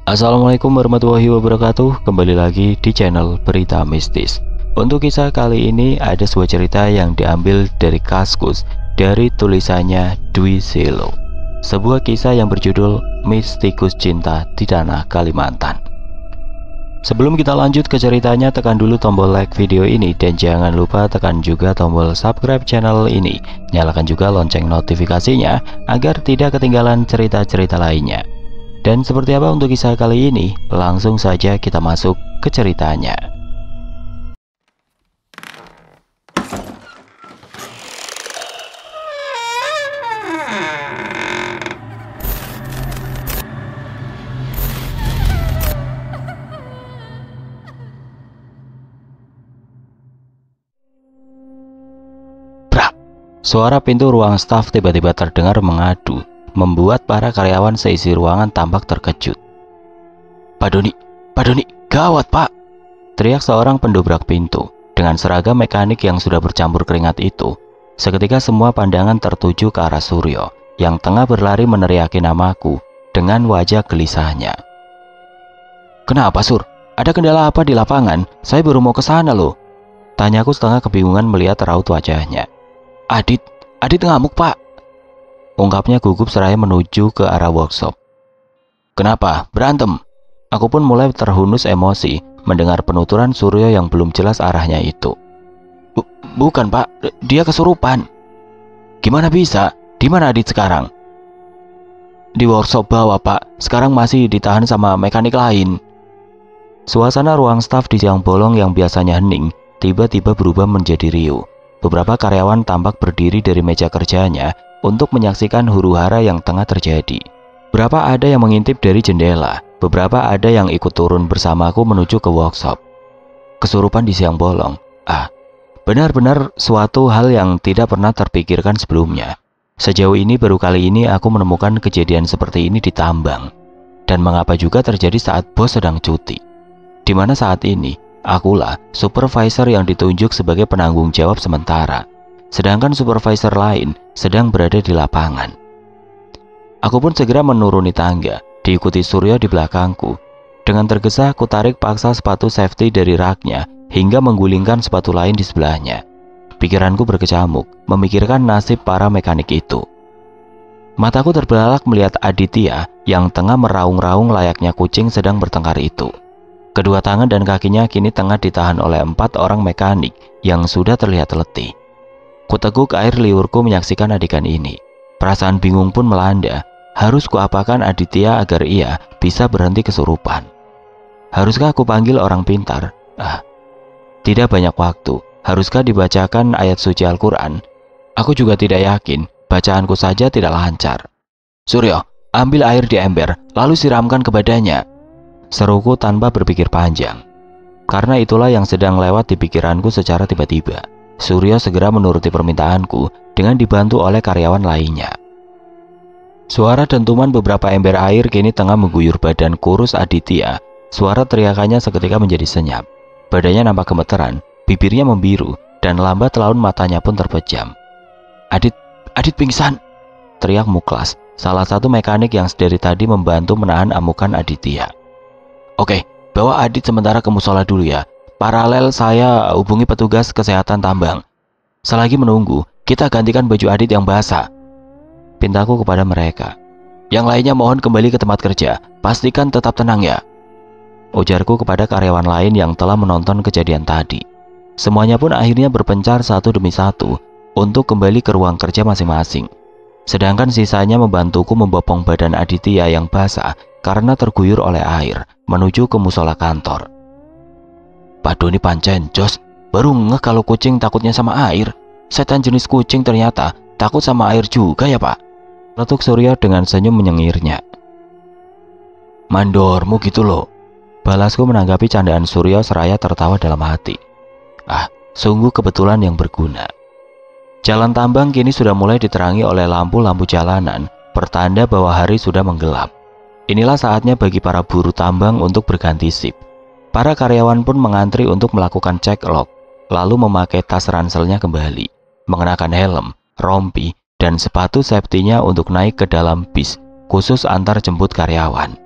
Assalamualaikum warahmatullahi wabarakatuh. Kembali lagi di channel Berita Mistis. Untuk kisah kali ini ada sebuah cerita yang diambil dari Kaskus dari tulisannya Dwi Selo. Sebuah kisah yang berjudul Mistikus Cinta di Tanah Kalimantan. Sebelum kita lanjut ke ceritanya, tekan dulu tombol like video ini dan jangan lupa tekan juga tombol subscribe channel ini. Nyalakan juga lonceng notifikasinya agar tidak ketinggalan cerita-cerita lainnya. Dan seperti apa untuk kisah kali ini? Langsung saja kita masuk ke ceritanya. Suara pintu ruang staf tiba-tiba terdengar mengadu, membuat para karyawan seisi ruangan tampak terkejut. Pak Doni, gawat Pak! Teriak seorang pendobrak pintu. Dengan seragam mekanik yang sudah bercampur keringat itu, seketika semua pandangan tertuju ke arah Suryo, yang tengah berlari meneriaki namaku dengan wajah gelisahnya. Kenapa Sur? Ada kendala apa di lapangan? Saya baru mau ke sana loh. Tanyaku setengah kebingungan melihat raut wajahnya. Adit ngamuk Pak, ungkapnya gugup seraya menuju ke arah workshop. Kenapa? Berantem? Aku pun mulai terhunus emosi mendengar penuturan Suryo yang belum jelas arahnya itu. Bukan Pak, dia kesurupan. Gimana bisa? Di mana Adit sekarang? Di workshop bawah Pak, sekarang masih ditahan sama mekanik lain. Suasana ruang staf di siang bolong yang biasanya hening tiba-tiba berubah menjadi riuh. Beberapa karyawan tampak berdiri dari meja kerjanya untuk menyaksikan huru-hara yang tengah terjadi. Beberapa ada yang mengintip dari jendela, beberapa ada yang ikut turun bersamaku menuju ke workshop. Kesurupan di siang bolong. Benar-benar suatu hal yang tidak pernah terpikirkan sebelumnya. Sejauh ini baru kali ini aku menemukan kejadian seperti ini di tambang. Dan mengapa juga terjadi saat bos sedang cuti. Di mana saat ini akulah supervisor yang ditunjuk sebagai penanggung jawab sementara, sedangkan supervisor lain sedang berada di lapangan. Aku pun segera menuruni tangga, diikuti Suryo di belakangku. Dengan tergesa aku tarik paksa sepatu safety dari raknya hingga menggulingkan sepatu lain di sebelahnya. Pikiranku berkecamuk, memikirkan nasib para mekanik itu. Mataku terbelalak melihat Aditya yang tengah meraung-raung layaknya kucing sedang bertengkar itu. Kedua tangan dan kakinya kini tengah ditahan oleh 4 orang mekanik yang sudah terlihat letih. Kuteguk air liurku menyaksikan adegan ini. Perasaan bingung pun melanda. Harus kuapakan Aditya agar ia bisa berhenti kesurupan? Haruskah aku panggil orang pintar? Tidak banyak waktu. Haruskah dibacakan ayat suci Al-Quran? Aku juga tidak yakin. Bacaanku saja tidak lancar. Suryo, ambil air di ember, lalu siramkan ke badannya. Seruku tanpa berpikir panjang. Karena itulah yang sedang lewat di pikiranku secara tiba-tiba. Suryo segera menuruti permintaanku dengan dibantu oleh karyawan lainnya. Suara dentuman beberapa ember air kini tengah mengguyur badan kurus Aditya. Suara teriakannya seketika menjadi senyap. Badannya nampak gemeteran, bibirnya membiru, dan lambat laun matanya pun terpejam. Adit pingsan! Teriak Muklas, salah satu mekanik yang dari tadi membantu menahan amukan Aditya. Oke, bawa Adit sementara ke musola dulu ya. Paralel saya hubungi petugas kesehatan tambang. Selagi menunggu, kita gantikan baju Adit yang basah. Pintaku kepada mereka. Yang lainnya mohon kembali ke tempat kerja. Pastikan tetap tenang ya. Ujarku kepada karyawan lain yang telah menonton kejadian tadi. Semuanya pun akhirnya berpencar satu demi satu untuk kembali ke ruang kerja masing-masing. Sedangkan sisanya membantuku membopong badan Aditya yang basah karena terguyur oleh air menuju ke musola kantor. Pak Doni pancen jos, baru ngeh kalau kucing takutnya sama air. Setan jenis kucing ternyata takut sama air juga ya Pak. Letuk Suryo dengan senyum menyengirnya. Mandormu gitu loh. Balasku menanggapi candaan Suryo seraya tertawa dalam hati. Sungguh kebetulan yang berguna. Jalan tambang kini sudah mulai diterangi oleh lampu-lampu jalanan, pertanda bahwa hari sudah menggelap. Inilah saatnya bagi para buruh tambang untuk berganti sip. Para karyawan pun mengantri untuk melakukan cek log, lalu memakai tas ranselnya kembali, mengenakan helm, rompi, dan sepatu safety-nya untuk naik ke dalam bis khusus antar jemput karyawan.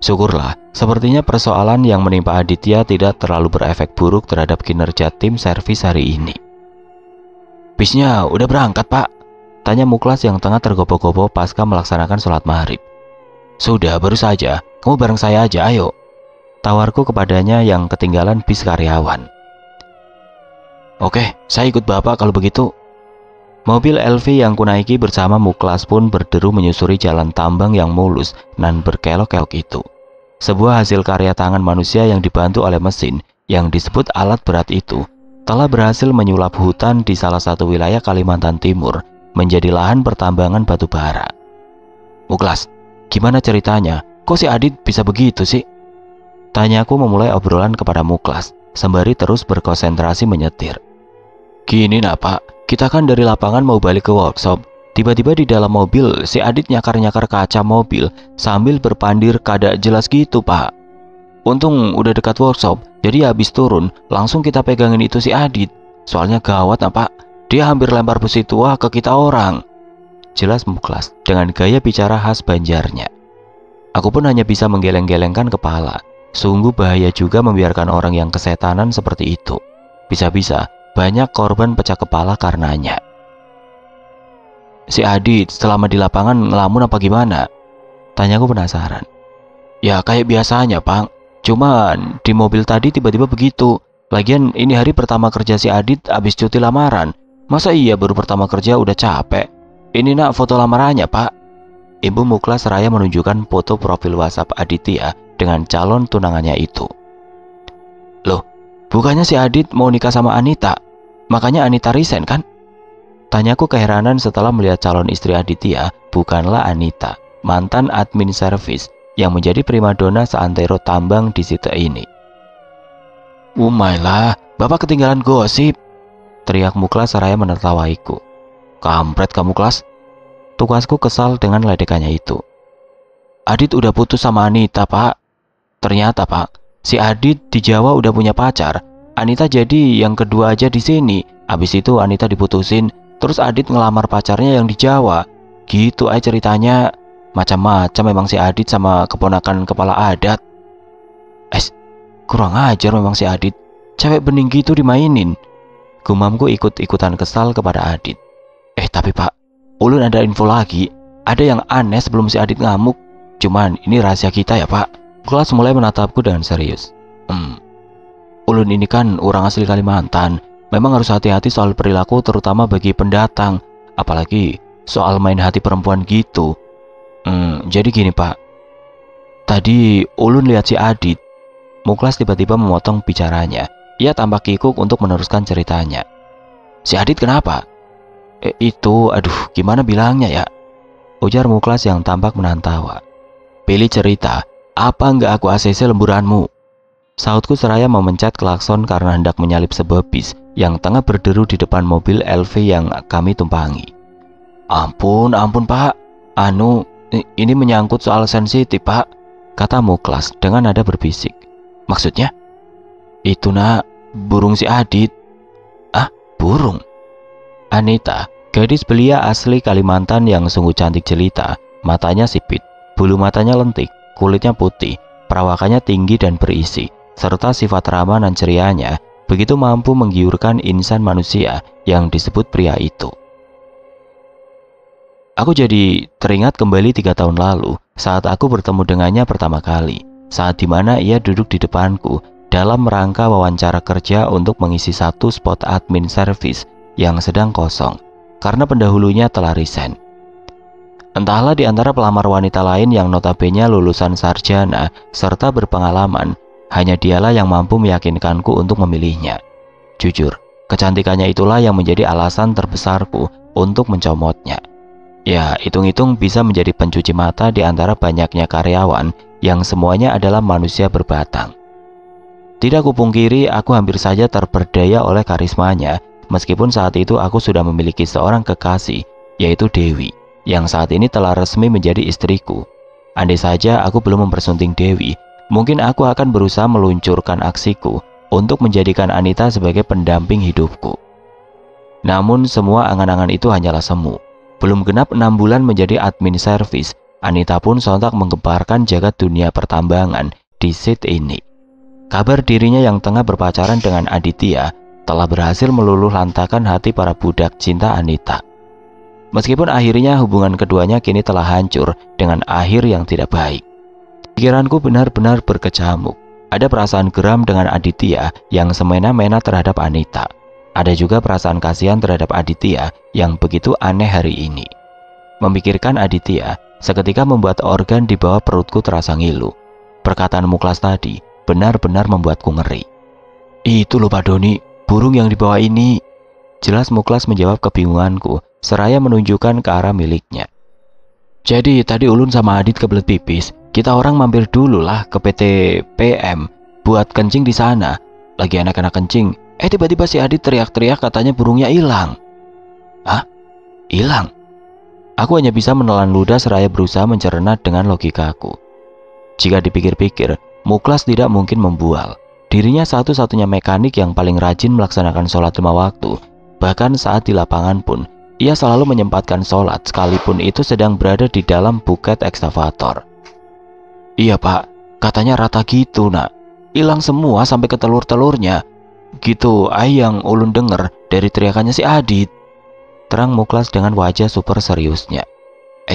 Syukurlah, sepertinya persoalan yang menimpa Aditya tidak terlalu berefek buruk terhadap kinerja tim servis hari ini. Bisnya udah berangkat, Pak? Tanya Muklas yang tengah tergopoh-gopoh pasca melaksanakan sholat maghrib. Sudah, baru saja. Kamu bareng saya aja, ayo. Tawarku kepadanya yang ketinggalan bis karyawan. Oke, saya ikut Bapak kalau begitu. Mobil LV yang kunaiki bersama Muklas pun berderu menyusuri jalan tambang yang mulus dan berkelok-kelok itu. Sebuah hasil karya tangan manusia yang dibantu oleh mesin yang disebut alat berat itu telah berhasil menyulap hutan di salah satu wilayah Kalimantan Timur menjadi lahan pertambangan batu bara. Muklas, gimana ceritanya? Kok si Adit bisa begitu sih? Tanyaku memulai obrolan kepada Muklas sembari terus berkonsentrasi menyetir. Gini nak Pak, kita kan dari lapangan mau balik ke workshop. Tiba-tiba di dalam mobil si Adit nyakar-nyakar kaca mobil sambil berpandir kada jelas gitu Pak. Untung udah dekat workshop, jadi habis turun langsung kita pegangin itu si Adit. Soalnya gawat nah Pak, dia hampir lempar besi tua ke kita orang. Jelas Muklas dengan gaya bicara khas Banjarnya. Aku pun hanya bisa menggeleng-gelengkan kepala. Sungguh bahaya juga membiarkan orang yang kesetanan seperti itu. Bisa-bisa banyak korban pecah kepala karenanya. Si Adit selama di lapangan ngelamun apa gimana? Tanyaku penasaran. Ya kayak biasanya Pak, cuman di mobil tadi tiba-tiba begitu. Lagian ini hari pertama kerja si Adit abis cuti lamaran. Masa iya baru pertama kerja udah capek? Ini nak foto lamarannya Pak. Ibu Muklas seraya menunjukkan foto profil WhatsApp Aditya dengan calon tunangannya itu. Loh, bukannya si Adit mau nikah sama Anita? Makanya Anita resign kan? Tanyaku keheranan setelah melihat calon istri Aditya bukanlah Anita, mantan admin servis yang menjadi primadona seantero tambang di situ ini. Umailah, Bapak ketinggalan gosip, teriak Muklas seraya menertawaiku. Kampret kamu Muklas. Tugasku kesal dengan ledekannya itu. Adit udah putus sama Anita Pak. Ternyata Pak, si Adit di Jawa udah punya pacar. Anita jadi yang kedua aja di sini. Habis itu Anita diputusin, terus Adit ngelamar pacarnya yang di Jawa. Gitu aja ceritanya. Macam-macam memang si Adit sama keponakan kepala adat. Kurang ajar memang si Adit. Cewek bening gitu dimainin. Gumamku ikut-ikutan kesal kepada Adit. Tapi Pak, ulun ada info lagi. Ada yang aneh sebelum si Adit ngamuk. Cuman ini rahasia kita ya Pak. Muklas mulai menatapku dengan serius. Ulun ini kan orang asli Kalimantan. Memang harus hati-hati soal perilaku terutama bagi pendatang. Apalagi soal main hati perempuan gitu. Jadi gini Pak. Tadi ulun lihat si Adit. Muklas tiba-tiba memotong bicaranya. Ia tampak kikuk untuk meneruskan ceritanya. Si Adit kenapa? Aduh gimana bilangnya ya? Ujar Muklas yang tampak menahan tawa. Pilih cerita. Apa enggak aku ACC lemburanmu? Sautku seraya memencet klakson karena hendak menyalip sebuah bis yang tengah berderu di depan mobil LV yang kami tumpangi. Ampun Pak. Ini menyangkut soal sensitif Pak, kata Muklas dengan nada berbisik. Maksudnya? Itu nak, burung si Adit. Burung? Anita, gadis belia asli Kalimantan yang sungguh cantik jelita, matanya sipit, bulu matanya lentik, kulitnya putih, perawakannya tinggi dan berisi, serta sifat ramah dan cerianya begitu mampu menggiurkan insan manusia yang disebut pria itu. Aku jadi teringat kembali 3 tahun lalu saat aku bertemu dengannya pertama kali, saat dimana ia duduk di depanku dalam rangka wawancara kerja untuk mengisi satu spot admin service yang sedang kosong karena pendahulunya telah resign. Entahlah di antara pelamar wanita lain yang notabene lulusan sarjana serta berpengalaman, hanya dialah yang mampu meyakinkanku untuk memilihnya. Jujur, kecantikannya itulah yang menjadi alasan terbesarku untuk mencomotnya. Ya, hitung-hitung bisa menjadi pencuci mata di antara banyaknya karyawan yang semuanya adalah manusia berbatang. Tidak kupungkiri, aku hampir saja terperdaya oleh karismanya, meskipun saat itu aku sudah memiliki seorang kekasih, yaitu Dewi, yang saat ini telah resmi menjadi istriku. Andai saja aku belum mempersunting Dewi, mungkin aku akan berusaha meluncurkan aksiku untuk menjadikan Anita sebagai pendamping hidupku. Namun semua angan-angan itu hanyalah semu. Belum genap 6 bulan menjadi admin service, Anita pun sontak menggemparkan jagat dunia pertambangan di seat ini. Kabar dirinya yang tengah berpacaran dengan Aditya telah berhasil meluluh lantakan hati para budak cinta Anita. Meskipun akhirnya hubungan keduanya kini telah hancur dengan akhir yang tidak baik. Pikiranku benar-benar berkecamuk. Ada perasaan geram dengan Aditya yang semena-mena terhadap Anita. Ada juga perasaan kasihan terhadap Aditya yang begitu aneh hari ini. Memikirkan Aditya seketika membuat organ di bawah perutku terasa ngilu. Perkataan Muklas tadi benar-benar membuatku ngeri. Itu loh Pak Doni, burung yang di bawah ini. Jelas Muklas menjawab kebingunganku seraya menunjukkan ke arah miliknya. Jadi tadi Ulun sama Adit kebelet pipis. Kita orang mampir dulu lah ke PT PM buat kencing di sana. Lagi anak-anak kencing. Tiba-tiba si Adit teriak-teriak katanya burungnya hilang. Hah? Hilang? Aku hanya bisa menelan ludah seraya berusaha mencerna dengan logikaku. Jika dipikir-pikir, Muklas tidak mungkin membual. Dirinya satu-satunya mekanik yang paling rajin melaksanakan sholat 5 waktu. Bahkan saat di lapangan pun, ia selalu menyempatkan sholat sekalipun itu sedang berada di dalam buket ekskavator. Iya Pak, katanya rata gitu nak. Hilang semua sampai ke telur-telurnya. Gitu yang Ulun denger dari teriakannya si Adit. Terang Muklas dengan wajah super seriusnya.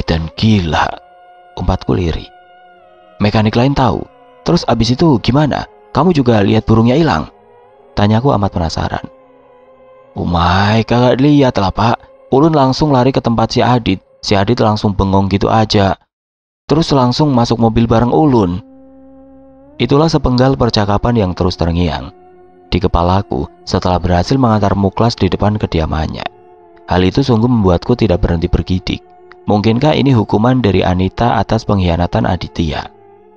Dan gila, umpatku lirih. Mekanik lain tahu. Terus abis itu gimana? Kamu juga lihat burungnya hilang? Tanyaku amat penasaran. Kagak lihat lah Pak. Ulun langsung lari ke tempat si Adit. Si Adit langsung bengong gitu aja. Terus langsung masuk mobil bareng Ulun. Itulah sepenggal percakapan yang terus terngiang di kepalaku setelah berhasil mengantar Muklas di depan kediamannya. Hal itu sungguh membuatku tidak berhenti bergidik. Mungkinkah ini hukuman dari Anita atas pengkhianatan Aditya?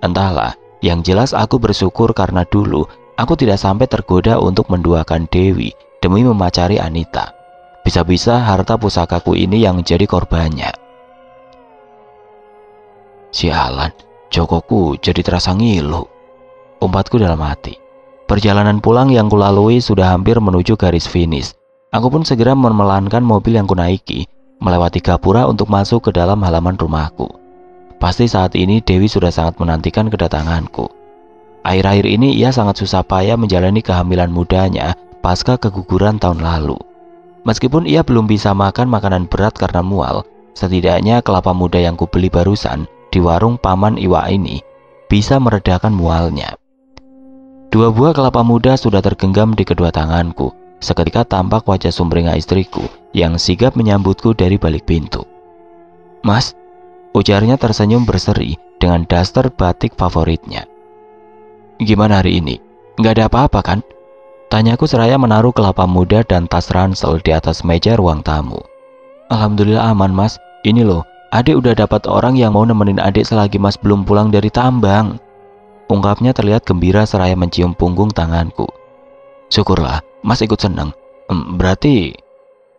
Entahlah, yang jelas aku bersyukur karena dulu aku tidak sampai tergoda untuk menduakan Dewi demi memacari Anita. Bisa-bisa harta pusakaku ini yang jadi korbannya. Sialan, jokoku jadi terasa ngilu, umpatku dalam hati. Perjalanan pulang yang kulalui sudah hampir menuju garis finish. Aku pun segera memelankan mobil yang kunaiki, melewati gapura untuk masuk ke dalam halaman rumahku. Pasti saat ini Dewi sudah sangat menantikan kedatanganku. Akhir-akhir ini ia sangat susah payah menjalani kehamilan mudanya pasca keguguran tahun lalu. Meskipun ia belum bisa makan makanan berat karena mual, setidaknya kelapa muda yang kubeli barusan di warung Paman Iwa ini bisa meredakan mualnya. 2 buah kelapa muda sudah tergenggam di kedua tanganku. Seketika tampak wajah sumringah istriku yang sigap menyambutku dari balik pintu. Mas, ujarnya tersenyum berseri dengan daster batik favoritnya. Gimana hari ini? Nggak ada apa-apa kan? Tanyaku seraya menaruh kelapa muda dan tas ransel di atas meja ruang tamu. Alhamdulillah aman mas. Ini loh, adik udah dapat orang yang mau nemenin adik selagi mas belum pulang dari tambang. Ungkapnya terlihat gembira seraya mencium punggung tanganku. Syukurlah, mas ikut seneng. Berarti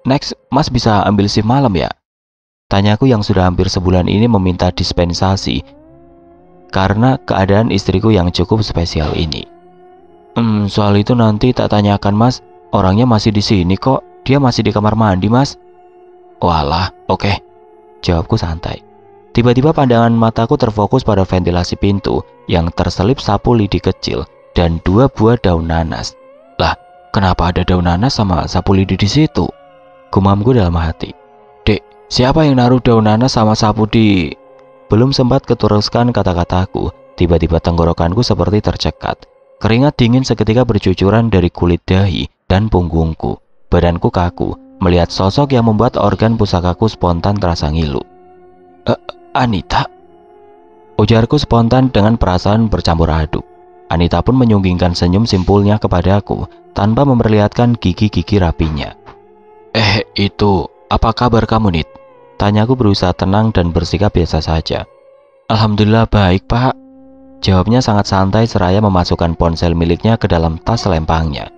next mas bisa ambil shift malam ya? Tanyaku yang sudah hampir sebulan ini meminta dispensasi karena keadaan istriku yang cukup spesial ini. Soal itu nanti tak tanyakan mas. Orangnya masih di sini kok. Dia masih di kamar mandi mas. Walah, oke. Jawabku santai. Tiba-tiba pandangan mataku terfokus pada ventilasi pintu yang terselip sapu lidi kecil dan 2 buah daun nanas. Lah, kenapa ada daun nanas sama sapu lidi di situ? Gumamku dalam hati. Dek, siapa yang naruh daun nanas sama sapu di... Belum sempat keteruskan kata-kataku, tiba-tiba tenggorokanku seperti tercekat. Keringat dingin seketika bercucuran dari kulit dahi dan punggungku. Badanku kaku melihat sosok yang membuat organ pusakaku spontan terasa ngilu. Anita? Ujarku spontan dengan perasaan bercampur aduk. Anita pun menyunggingkan senyum simpulnya kepadaku tanpa memperlihatkan gigi-gigi rapinya. Itu, apa kabar kamu, Nit? Tanyaku berusaha tenang dan bersikap biasa saja. Alhamdulillah baik, Pak. Jawabnya sangat santai seraya memasukkan ponsel miliknya ke dalam tas selempangnya.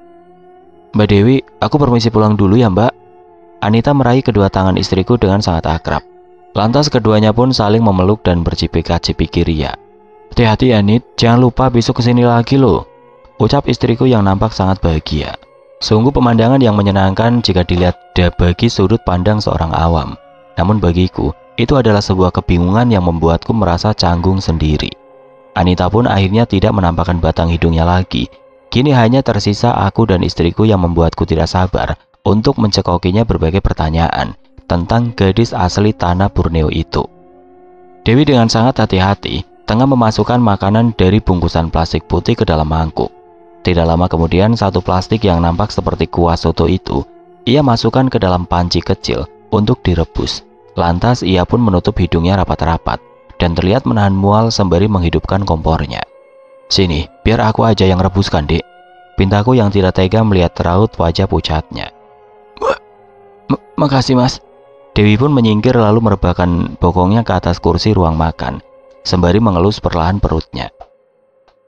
Mbak Dewi, aku permisi pulang dulu ya, Mbak. Anita meraih kedua tangan istriku dengan sangat akrab. Lantas keduanya pun saling memeluk dan bercipika-cipiki ria. Hati-hati ya, Nit, jangan lupa besok kesini lagi loh. Ucap istriku yang nampak sangat bahagia. Sungguh pemandangan yang menyenangkan jika dilihat bagi sudut pandang seorang awam. Namun bagiku, Itu adalah sebuah kebingungan yang membuatku merasa canggung sendiri. Anita pun akhirnya tidak menampakkan batang hidungnya lagi. Kini hanya tersisa aku dan istriku yang membuatku tidak sabar untuk mencekokinya berbagai pertanyaan tentang gadis asli tanah Borneo itu. Dewi dengan sangat hati-hati tengah memasukkan makanan dari bungkusan plastik putih ke dalam mangkuk. Tidak lama kemudian satu plastik yang nampak seperti kuah soto itu ia masukkan ke dalam panci kecil untuk direbus. Lantas ia pun menutup hidungnya rapat-rapat dan terlihat menahan mual sembari menghidupkan kompornya. "Sini, biar aku aja yang rebuskan, Dek," pintaku yang tidak tega melihat raut wajah pucatnya. Makasih, Mas." Dewi pun menyingkir lalu merebahkan bokongnya ke atas kursi ruang makan sembari mengelus perlahan perutnya.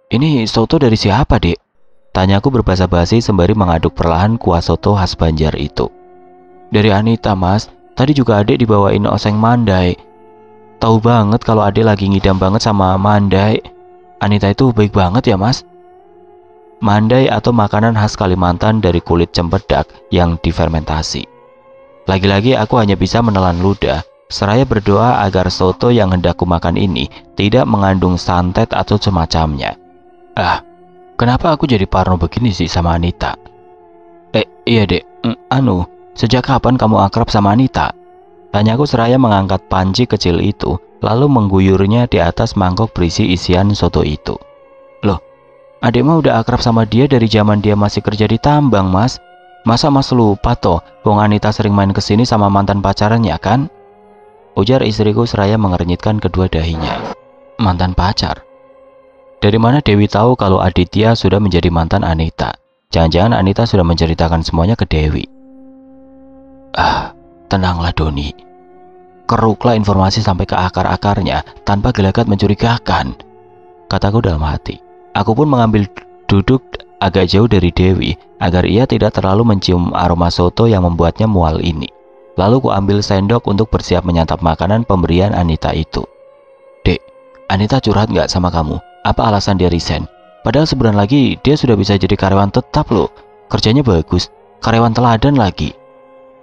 "Ini soto dari siapa, Dek?" tanyaku berbahasa basi sembari mengaduk perlahan kuah soto khas Banjar itu. "Dari Anita, Mas. Tadi juga adik dibawain oseng mandai. Tahu banget kalau adik lagi ngidam banget sama mandai. Anita itu baik banget ya, Mas." Mandai atau makanan khas Kalimantan dari kulit cempedak yang difermentasi. Lagi-lagi aku hanya bisa menelan ludah seraya berdoa agar soto yang hendak kumakan ini tidak mengandung santet atau semacamnya. Kenapa aku jadi parno begini sih sama Anita? Iya, Dek. Sejak kapan kamu akrab sama Anita?" tanyaku seraya mengangkat panci kecil itu lalu mengguyurnya di atas mangkok berisi isian soto itu. "Loh, adik mah udah akrab sama dia dari zaman dia masih kerja di tambang, Mas. Masa Mas lupa toh, wong Anita sering main kesini sama mantan pacarnya kan?" ujar istriku seraya mengernyitkan kedua dahinya. "Mantan pacar? Dari mana Dewi tahu kalau Aditya sudah menjadi mantan Anita? Jangan-jangan Anita sudah menceritakan semuanya ke Dewi." Tenanglah Doni. Keruklah informasi sampai ke akar-akarnya tanpa gelagat mencurigakan, kataku dalam hati. Aku pun mengambil duduk agak jauh dari Dewi agar ia tidak terlalu mencium aroma soto yang membuatnya mual ini. Lalu ku ambil sendok untuk bersiap menyantap makanan pemberian Anita itu. "Dek, Anita curhat nggak sama kamu? Apa alasan dia resign? Padahal sebulan lagi dia sudah bisa jadi karyawan tetap loh. Kerjanya bagus, karyawan teladan lagi,"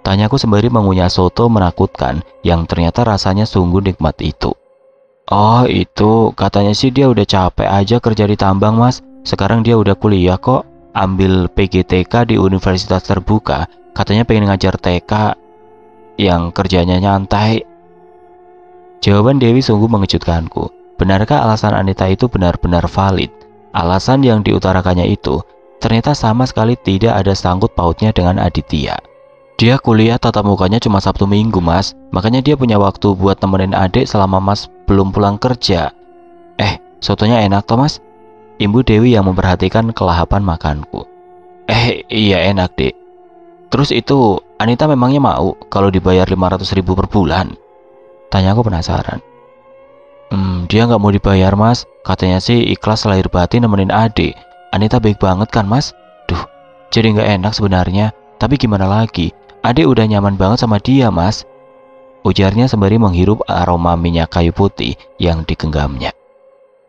tanyaku sembari mengunyah soto menakutkan yang ternyata rasanya sungguh nikmat itu. "Oh itu, katanya sih dia udah capek aja kerja di tambang, Mas. Sekarang dia udah kuliah kok, ambil PGTK di Universitas Terbuka. Katanya pengen ngajar TK yang kerjanya nyantai." Jawaban Dewi sungguh mengejutkanku. Benarkah alasan Anita itu benar-benar valid? Alasan yang diutarakannya itu ternyata sama sekali tidak ada sangkut pautnya dengan Aditya. "Dia kuliah tatap mukanya cuma Sabtu Minggu, Mas. Makanya dia punya waktu buat temenin adik selama Mas belum pulang kerja." Sotonya enak toh, Mas?" Imbu Dewi yang memperhatikan kelahapan makanku. Iya enak, Dek. Terus itu Anita memangnya mau kalau dibayar 500.000 per bulan?" tanyaku penasaran. Dia nggak mau dibayar, Mas. Katanya sih ikhlas lahir batin nemenin adik. Anita baik banget kan, Mas? Duh, jadi nggak enak sebenarnya. Tapi gimana lagi? Adik udah nyaman banget sama dia, Mas, ujarnya sembari menghirup aroma minyak kayu putih yang digenggamnya.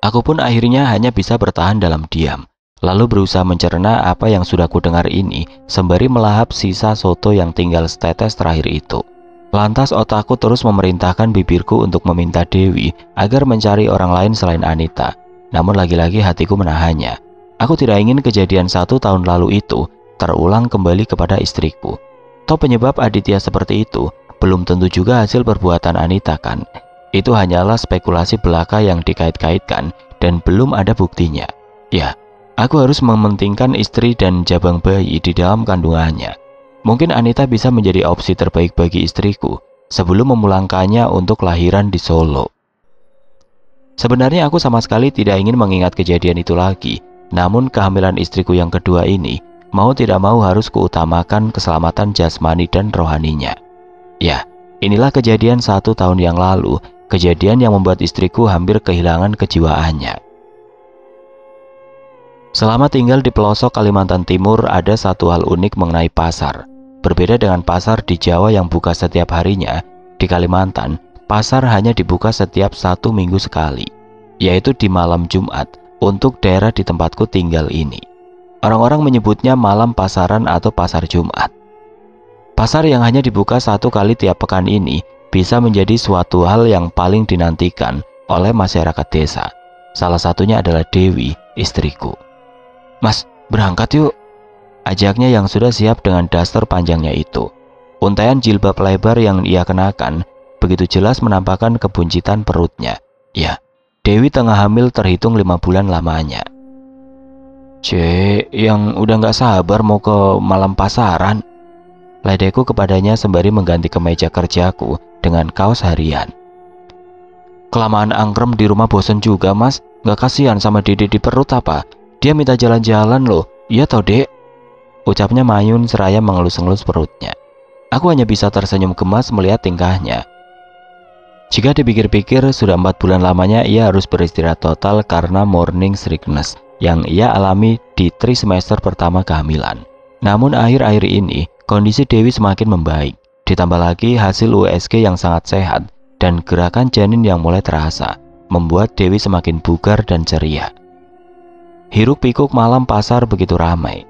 Aku pun akhirnya hanya bisa bertahan dalam diam, lalu berusaha mencerna apa yang sudah kudengar ini sembari melahap sisa soto yang tinggal setetes terakhir itu. Lantas otakku terus memerintahkan bibirku untuk meminta Dewi agar mencari orang lain selain Anita. Namun lagi-lagi hatiku menahannya. Aku tidak ingin kejadian 1 tahun lalu itu terulang kembali kepada istriku. Toh penyebab Aditya seperti itu belum tentu juga hasil perbuatan Anita kan. Itu hanyalah spekulasi belaka yang dikait-kaitkan dan belum ada buktinya. Ya, aku harus mementingkan istri dan jabang bayi di dalam kandungannya. Mungkin Anita bisa menjadi opsi terbaik bagi istriku sebelum memulangkannya untuk lahiran di Solo. Sebenarnya aku sama sekali tidak ingin mengingat kejadian itu lagi. Namun kehamilan istriku yang kedua ini mau tidak mau harus kuutamakan keselamatan jasmani dan rohaninya. Ya, inilah kejadian 1 tahun yang lalu, kejadian yang membuat istriku hampir kehilangan kejiwaannya. Selama tinggal di pelosok Kalimantan Timur, ada satu hal unik mengenai pasar. Berbeda dengan pasar di Jawa yang buka setiap harinya, di Kalimantan, pasar hanya dibuka setiap 1 minggu sekali, yaitu di malam Jumat untuk daerah di tempatku tinggal ini. Orang-orang menyebutnya malam pasaran atau pasar Jumat. Pasar yang hanya dibuka 1 kali tiap pekan ini bisa menjadi suatu hal yang paling dinantikan oleh masyarakat desa. Salah satunya adalah Dewi, istriku. "Mas, berangkat yuk," ajaknya yang sudah siap dengan daster panjangnya itu. Untaian jilbab lebar yang ia kenakan begitu jelas menampakkan kebuncitan perutnya. Ya, Dewi tengah hamil terhitung 5 bulan lamanya. "Cek, yang udah gak sabar mau ke malam pasaran," ledekku kepadanya sembari mengganti kemeja kerjaku dengan kaos harian. "Kelamaan angkrem di rumah bosen juga mas, gak kasihan sama Dede di perut apa? Dia minta jalan-jalan loh, iya toh dek?" Ucapnya Mayun seraya mengelus-ngelus perutnya. Aku hanya bisa tersenyum gemas melihat tingkahnya. Jika dipikir-pikir, sudah 4 bulan lamanya ia harus beristirahat total karena morning sickness yang ia alami di trimester pertama kehamilan. Namun akhir-akhir ini, kondisi Dewi semakin membaik. Ditambah lagi hasil USG yang sangat sehat dan gerakan janin yang mulai terasa, membuat Dewi semakin bugar dan ceria. Hiruk-pikuk malam pasar begitu ramai.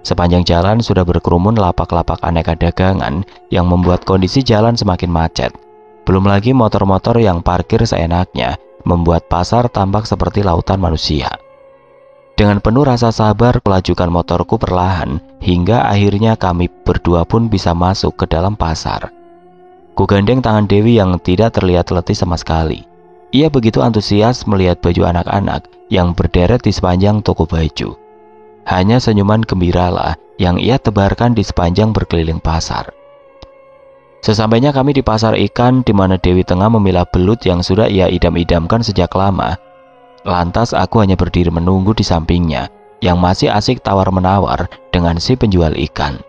Sepanjang jalan sudah berkerumun lapak-lapak aneka dagangan yang membuat kondisi jalan semakin macet. Belum lagi motor-motor yang parkir seenaknya, membuat pasar tampak seperti lautan manusia. Dengan penuh rasa sabar, kulajukan motorku perlahan, hingga akhirnya kami berdua pun bisa masuk ke dalam pasar. Kugandeng tangan Dewi yang tidak terlihat letih sama sekali. Ia begitu antusias melihat baju anak-anak yang berderet di sepanjang toko baju. Hanya senyuman gembiralah yang ia tebarkan di sepanjang berkeliling pasar. Sesampainya kami di pasar ikan, di mana Dewi tengah memilah belut yang sudah ia idam-idamkan sejak lama. Lantas aku hanya berdiri menunggu di sampingnya, yang masih asik tawar-menawar dengan si penjual ikan.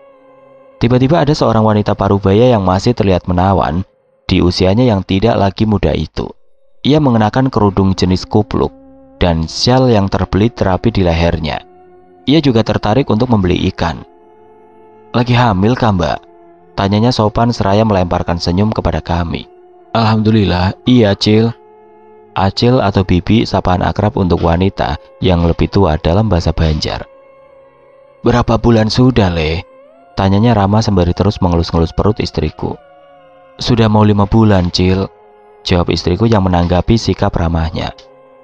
Tiba-tiba ada seorang wanita parubaya yang masih terlihat menawan, di usianya yang tidak lagi muda itu. Ia mengenakan kerudung jenis kupluk, dan syal yang terbelit terapi di lehernya. Ia juga tertarik untuk membeli ikan. "Lagi hamil kah mbak?" tanyanya sopan seraya melemparkan senyum kepada kami. "Alhamdulillah, iya Cil." Acil atau Bibi sapaan akrab untuk wanita yang lebih tua dalam bahasa Banjar. "Berapa bulan sudah Le?" tanyanya ramah sembari terus mengelus-ngelus perut istriku. "Sudah mau 5 bulan Cil," jawab istriku yang menanggapi sikap ramahnya.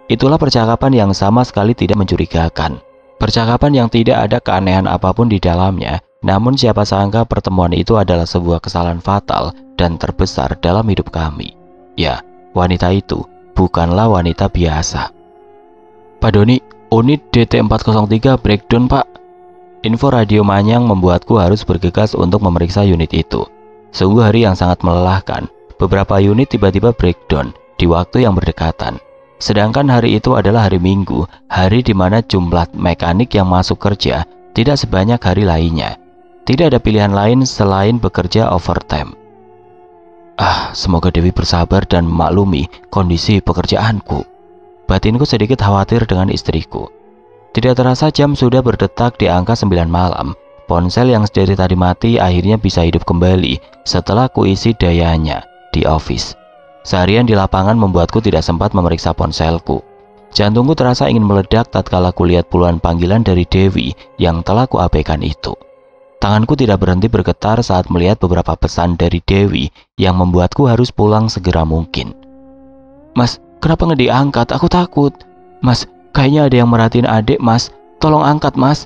Itulah percakapan yang sama sekali tidak mencurigakan. Percakapan yang tidak ada keanehan apapun di dalamnya, namun siapa sangka pertemuan itu adalah sebuah kesalahan fatal dan terbesar dalam hidup kami. Ya, wanita itu bukanlah wanita biasa. "Pak Doni, unit DT403 breakdown pak." Info radio Manyang membuatku harus bergegas untuk memeriksa unit itu. Sungguh hari yang sangat melelahkan. Beberapa unit tiba-tiba breakdown di waktu yang berdekatan. Sedangkan hari itu adalah hari Minggu, hari di mana jumlah mekanik yang masuk kerja tidak sebanyak hari lainnya. Tidak ada pilihan lain selain bekerja overtime. Semoga Dewi bersabar dan memaklumi kondisi pekerjaanku. Batinku sedikit khawatir dengan istriku. Tidak terasa jam sudah berdetak di angka 9 malam. Ponsel yang dari tadi mati akhirnya bisa hidup kembali setelah kuisi dayanya di office. Seharian di lapangan membuatku tidak sempat memeriksa ponselku. Jantungku terasa ingin meledak tatkala kulihat puluhan panggilan dari Dewi yang telah kuabaikan itu. Tanganku tidak berhenti bergetar saat melihat beberapa pesan dari Dewi yang membuatku harus pulang segera mungkin. "Mas, kenapa nggak diangkat? Aku takut. Mas, kayaknya ada yang merhatiin adik mas. Tolong angkat mas."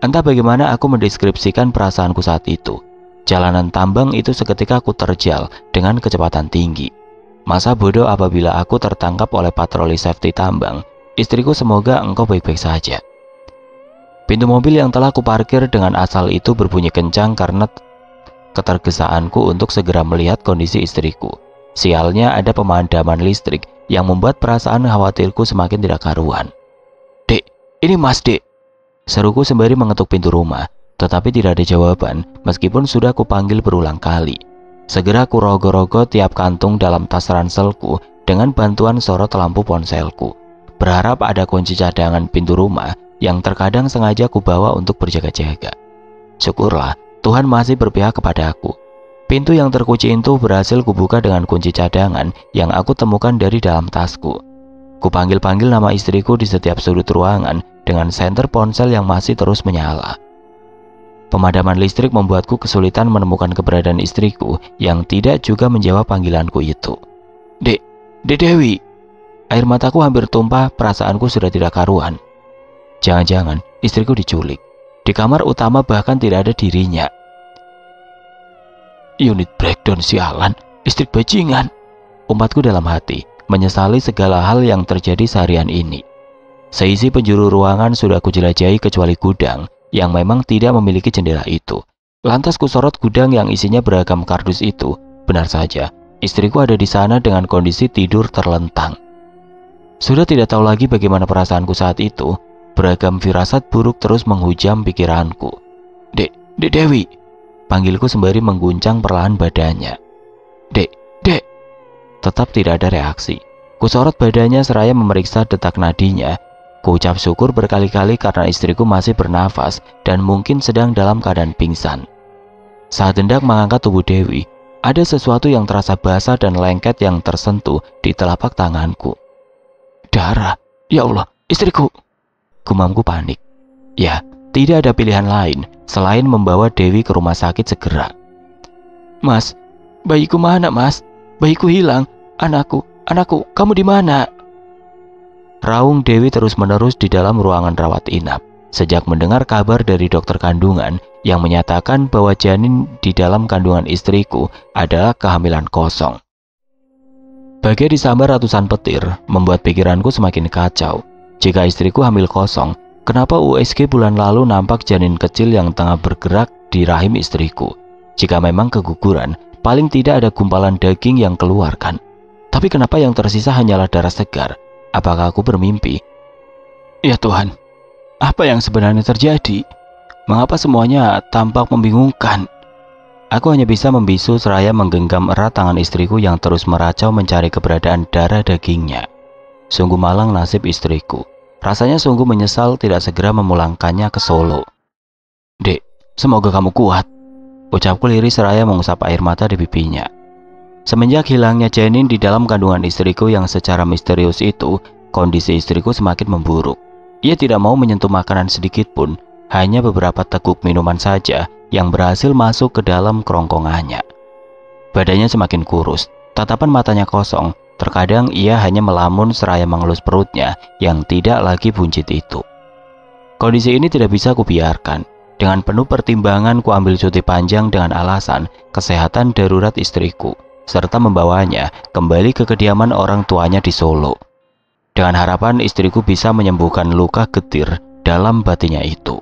Entah bagaimana aku mendeskripsikan perasaanku saat itu. Jalanan tambang itu seketika aku terjal dengan kecepatan tinggi. Masa bodoh apabila aku tertangkap oleh patroli safety tambang. Istriku, semoga engkau baik-baik saja. Pintu mobil yang telah kuparkir dengan asal itu berbunyi kencang karena ketergesaanku untuk segera melihat kondisi istriku. Sialnya ada pemadaman listrik yang membuat perasaan khawatirku semakin tidak karuan. "Dek, ini mas dek," seruku sembari mengetuk pintu rumah. Tetapi tidak ada jawaban meskipun sudah kupanggil berulang kali. Segera ku rogoh-rogoh tiap kantung dalam tas ranselku dengan bantuan sorot lampu ponselku. Berharap ada kunci cadangan pintu rumah yang terkadang sengaja kubawa untuk berjaga-jaga. Syukurlah Tuhan masih berpihak kepadaku. Pintu yang terkunci itu berhasil kubuka dengan kunci cadangan yang aku temukan dari dalam tasku. Kupanggil-panggil nama istriku di setiap sudut ruangan dengan senter ponsel yang masih terus menyala. Pemadaman listrik membuatku kesulitan menemukan keberadaan istriku yang tidak juga menjawab panggilanku itu. Dek Dewi. Air mataku hampir tumpah, perasaanku sudah tidak karuan. Jangan-jangan istriku diculik. Di kamar utama bahkan tidak ada dirinya. Unit breakdown sialan, listrik bajingan. Umpatku dalam hati, menyesali segala hal yang terjadi seharian ini. Seisi penjuru ruangan sudah kujelajahi kecuali gudang yang memang tidak memiliki jendela itu. Lantas kusorot gudang yang isinya beragam kardus itu. Benar saja, istriku ada di sana dengan kondisi tidur terlentang. Sudah tidak tahu lagi bagaimana perasaanku saat itu. Beragam firasat buruk terus menghujam pikiranku. Dek Dewi. Panggilku sembari mengguncang perlahan badannya. Dek. Tetap tidak ada reaksi. Kusorot badannya seraya memeriksa detak nadinya. Kuucap syukur berkali-kali karena istriku masih bernafas dan mungkin sedang dalam keadaan pingsan. Saat hendak mengangkat tubuh Dewi, ada sesuatu yang terasa basah dan lengket yang tersentuh di telapak tanganku. Darah. Ya Allah, istriku. Gumamku panik. Ya, tidak ada pilihan lain selain membawa Dewi ke rumah sakit segera. Mas, bayiku mana mas? Bayiku hilang. Anakku, kamu di mana? Raung Dewi terus-menerus di dalam ruangan rawat inap. Sejak mendengar kabar dari dokter kandungan yang menyatakan bahwa janin di dalam kandungan istriku adalah kehamilan kosong. Bagai disambar ratusan petir, membuat pikiranku semakin kacau. Jika istriku hamil kosong, kenapa USG bulan lalu nampak janin kecil yang tengah bergerak di rahim istriku? Jika memang keguguran, paling tidak ada gumpalan daging yang keluar kan? Tapi kenapa yang tersisa hanyalah darah segar? Apakah aku bermimpi? Ya Tuhan, apa yang sebenarnya terjadi? Mengapa semuanya tampak membingungkan? Aku hanya bisa membisu seraya menggenggam erat tangan istriku yang terus meracau mencari keberadaan darah dagingnya. Sungguh malang nasib istriku. Rasanya sungguh menyesal tidak segera memulangkannya ke Solo. Dek, semoga kamu kuat. Ucapku lirih seraya mengusap air mata di pipinya. Semenjak hilangnya janin di dalam kandungan istriku yang secara misterius itu, kondisi istriku semakin memburuk. Ia tidak mau menyentuh makanan sedikit pun, hanya beberapa teguk minuman saja yang berhasil masuk ke dalam kerongkongannya. Badannya semakin kurus, tatapan matanya kosong. Terkadang ia hanya melamun seraya mengelus perutnya yang tidak lagi buncit itu. Kondisi ini tidak bisa kubiarkan. Dengan penuh pertimbangan kuambil cuti panjang dengan alasan kesehatan darurat istriku, serta membawanya kembali ke kediaman orang tuanya di Solo. Dengan harapan istriku bisa menyembuhkan luka getir dalam batinnya itu.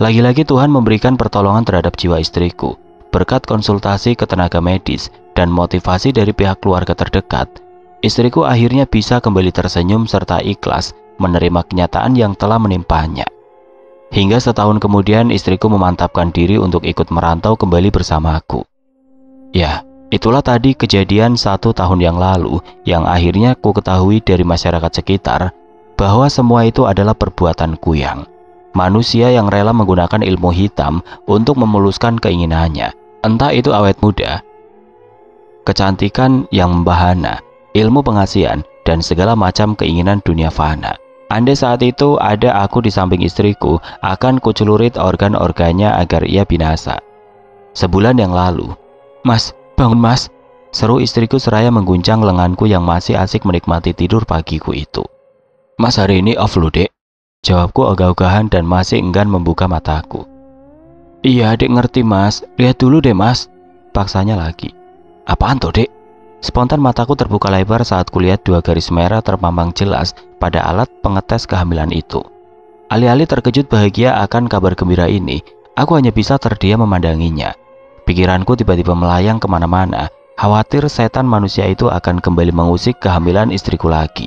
Lagi-lagi Tuhan memberikan pertolongan terhadap jiwa istriku. Berkat konsultasi ke tenaga medis dan motivasi dari pihak keluarga terdekat, istriku akhirnya bisa kembali tersenyum serta ikhlas menerima kenyataan yang telah menimpanya. Hingga setahun kemudian istriku memantapkan diri untuk ikut merantau kembali bersamaku. Ya, itulah tadi kejadian 1 tahun yang lalu yang akhirnya ku ketahui dari masyarakat sekitar bahwa semua itu adalah perbuatan kuyang. Manusia yang rela menggunakan ilmu hitam untuk memuluskan keinginannya. Entah itu awet muda, kecantikan yang membahana, ilmu pengasihan, dan segala macam keinginan dunia fana. Andai saat itu ada aku di samping istriku, akan kucelurit organ-organnya agar ia binasa. Sebulan yang lalu, Mas, bangun mas, seru istriku seraya mengguncang lenganku yang masih asik menikmati tidur pagiku itu. Mas hari ini off lu dek, jawabku ogah-ogahan dan masih enggan membuka mataku. Iya dek ngerti mas, lihat dulu deh mas, paksanya lagi. Apaan tuh dek? Spontan mataku terbuka lebar saat kulihat 2 garis merah terpampang jelas pada alat pengetes kehamilan itu. Alih-alih terkejut bahagia akan kabar gembira ini, aku hanya bisa terdiam memandanginya. Pikiranku tiba-tiba melayang kemana-mana, khawatir setan manusia itu akan kembali mengusik kehamilan istriku lagi.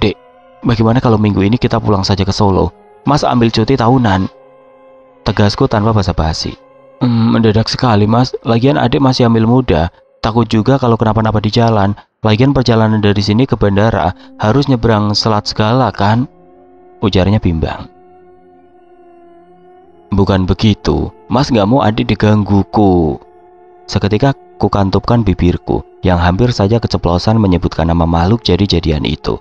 Dek, bagaimana kalau minggu ini kita pulang saja ke Solo? Mas ambil cuti tahunan. Tegasku tanpa basa-basi. Mendadak sekali mas, lagian adik masih hamil muda. Takut juga kalau kenapa-napa di jalan. Lagian perjalanan dari sini ke bandara harus nyebrang selat segala kan? Ujarnya bimbang. Bukan begitu, mas gak mau adik digangguku. Seketika kukantupkan bibirku yang hampir saja keceplosan menyebutkan nama makhluk jadi-jadian itu.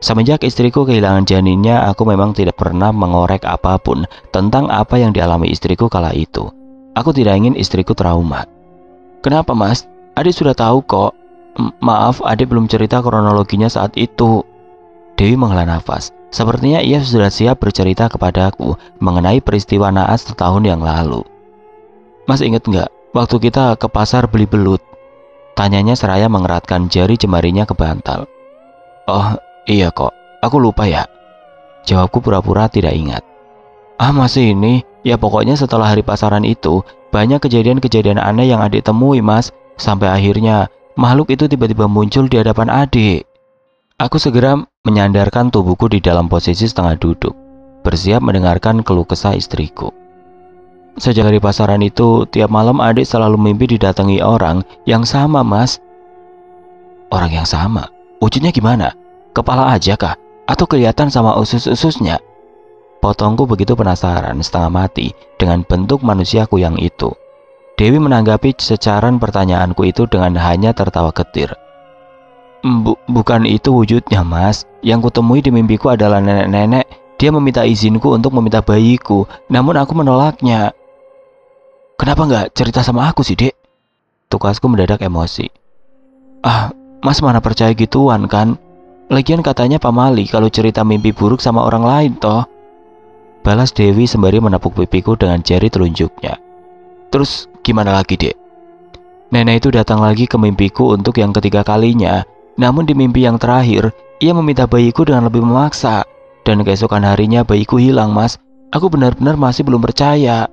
Semenjak istriku kehilangan janinnya, aku memang tidak pernah mengorek apapun tentang apa yang dialami istriku kala itu. Aku tidak ingin istriku trauma. Kenapa mas? Adik sudah tahu kok. Maaf, adik belum cerita kronologinya saat itu. Dewi menghela nafas. Sepertinya ia sudah siap bercerita kepadaku mengenai peristiwa naas setahun yang lalu. Mas ingat nggak waktu kita ke pasar beli belut? Tanyanya seraya mengeratkan jari jemarinya ke bantal. Oh iya kok, aku lupa ya. Jawabku pura-pura tidak ingat. Masih ini? Ya pokoknya setelah hari pasaran itu, banyak kejadian-kejadian aneh yang adik temui mas. Sampai akhirnya makhluk itu tiba-tiba muncul di hadapan adik. Aku segera menyandarkan tubuhku di dalam posisi setengah duduk, bersiap mendengarkan keluh kesah istriku. Sejak hari pasaran itu, tiap malam adik selalu mimpi didatangi orang yang sama mas. Orang yang sama? Wujudnya gimana? Kepala aja kah? Atau kelihatan sama usus-ususnya? Potongku begitu penasaran setengah mati dengan bentuk manusiaku yang itu. Dewi menanggapi secaran pertanyaanku itu dengan hanya tertawa getir. Bukan itu wujudnya mas. Yang kutemui di mimpiku adalah nenek-nenek. Dia meminta izinku untuk meminta bayiku, namun aku menolaknya. Kenapa nggak cerita sama aku sih dek? Tukasku mendadak emosi. Mas mana percaya gituan kan? Lagian katanya pamali kalau cerita mimpi buruk sama orang lain toh. Balas Dewi sembari menepuk pipiku dengan jari telunjuknya. Terus gimana lagi dek? Nenek itu datang lagi ke mimpiku untuk yang ketiga kalinya. Namun di mimpi yang terakhir, ia meminta bayiku dengan lebih memaksa. Dan keesokan harinya bayiku hilang mas. Aku benar-benar masih belum percaya.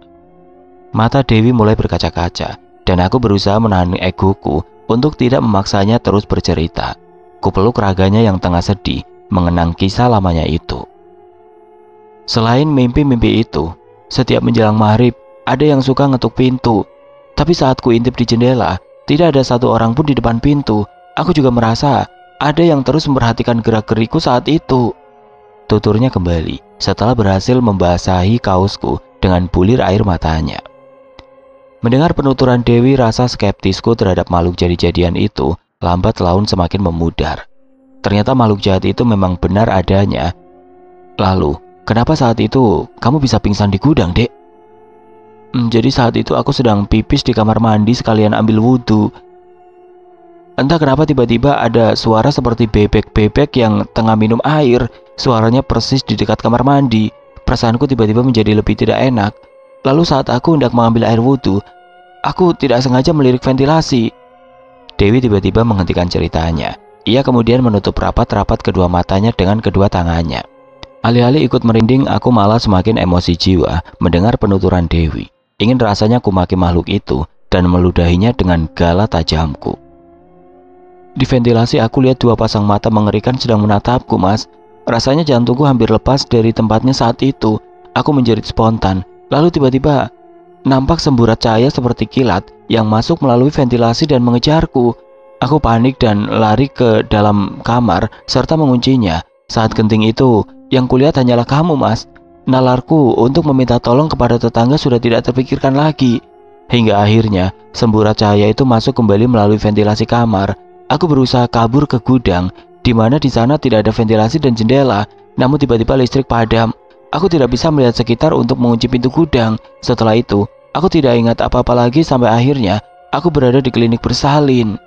Mata Dewi mulai berkaca-kaca. Dan aku berusaha menahan egoku untuk tidak memaksanya terus bercerita. Kupeluk raganya yang tengah sedih mengenang kisah lamanya itu. Selain mimpi-mimpi itu, setiap menjelang maghrib ada yang suka ngetuk pintu. Tapi saat ku intip di jendela, tidak ada satu orang pun di depan pintu. Aku juga merasa ada yang terus memperhatikan gerak-gerikku saat itu. Tuturnya kembali setelah berhasil membasahi kaosku dengan bulir air matanya. Mendengar penuturan Dewi, rasa skeptisku terhadap makhluk jadi-jadian itu lambat laun semakin memudar. Ternyata makhluk jahat itu memang benar adanya. Lalu, kenapa saat itu kamu bisa pingsan di gudang, dek? Jadi saat itu aku sedang pipis di kamar mandi sekalian ambil wudhu. Entah kenapa tiba-tiba ada suara seperti bebek-bebek yang tengah minum air. Suaranya persis di dekat kamar mandi. Perasaanku tiba-tiba menjadi lebih tidak enak. Lalu saat aku hendak mengambil air wudhu, aku tidak sengaja melirik ventilasi. Dewi tiba-tiba menghentikan ceritanya. Ia kemudian menutup rapat-rapat kedua matanya dengan kedua tangannya. Alih-alih ikut merinding, aku malah semakin emosi jiwa mendengar penuturan Dewi. Ingin rasanya kumaki makhluk itu dan meludahinya dengan gala tajamku. Di ventilasi aku lihat dua pasang mata mengerikan sedang menatapku mas. Rasanya jantungku hampir lepas dari tempatnya saat itu. Aku menjerit spontan. Lalu tiba-tiba nampak semburat cahaya seperti kilat yang masuk melalui ventilasi dan mengejarku. Aku panik dan lari ke dalam kamar serta menguncinya. Saat genting itu, yang kulihat hanyalah kamu mas. Nalarku untuk meminta tolong kepada tetangga sudah tidak terpikirkan lagi. Hingga akhirnya semburat cahaya itu masuk kembali melalui ventilasi kamar. Aku berusaha kabur ke gudang, di mana di sana tidak ada ventilasi dan jendela. Namun tiba-tiba listrik padam. Aku tidak bisa melihat sekitar untuk mengunci pintu gudang. Setelah itu, aku tidak ingat apa-apa lagi sampai akhirnya aku berada di klinik bersalin.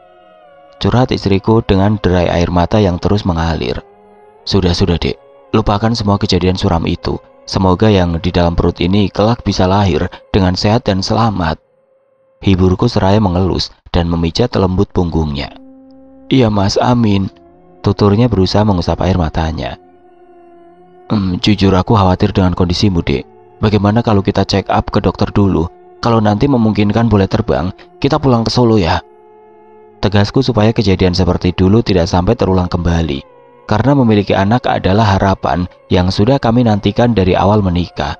Curhat istriku dengan derai air mata yang terus mengalir. Sudah dek, lupakan semua kejadian suram itu. Semoga yang di dalam perut ini kelak bisa lahir dengan sehat dan selamat. Hiburku seraya mengelus dan memijat lembut punggungnya. Iya mas, amin. Tuturnya berusaha mengusap air matanya. Jujur aku khawatir dengan kondisimu dek. Bagaimana kalau kita check up ke dokter dulu? Kalau nanti memungkinkan boleh terbang, kita pulang ke Solo ya. Tegasku supaya kejadian seperti dulu tidak sampai terulang kembali. Karena memiliki anak adalah harapan yang sudah kami nantikan dari awal menikah.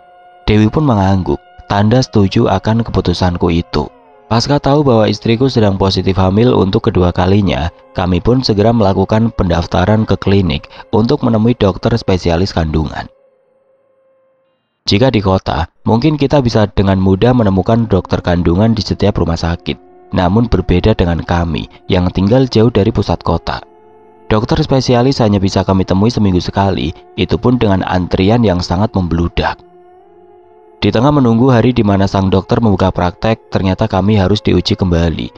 Dewi pun mengangguk, tanda setuju akan keputusanku itu. Pasca tahu bahwa istriku sedang positif hamil untuk kedua kalinya, kami pun segera melakukan pendaftaran ke klinik untuk menemui dokter spesialis kandungan. Jika di kota, mungkin kita bisa dengan mudah menemukan dokter kandungan di setiap rumah sakit. Namun berbeda dengan kami yang tinggal jauh dari pusat kota. Dokter spesialis hanya bisa kami temui seminggu sekali, itu pun dengan antrian yang sangat membludak. Di tengah menunggu hari di mana sang dokter membuka praktek, ternyata kami harus diuji kembali.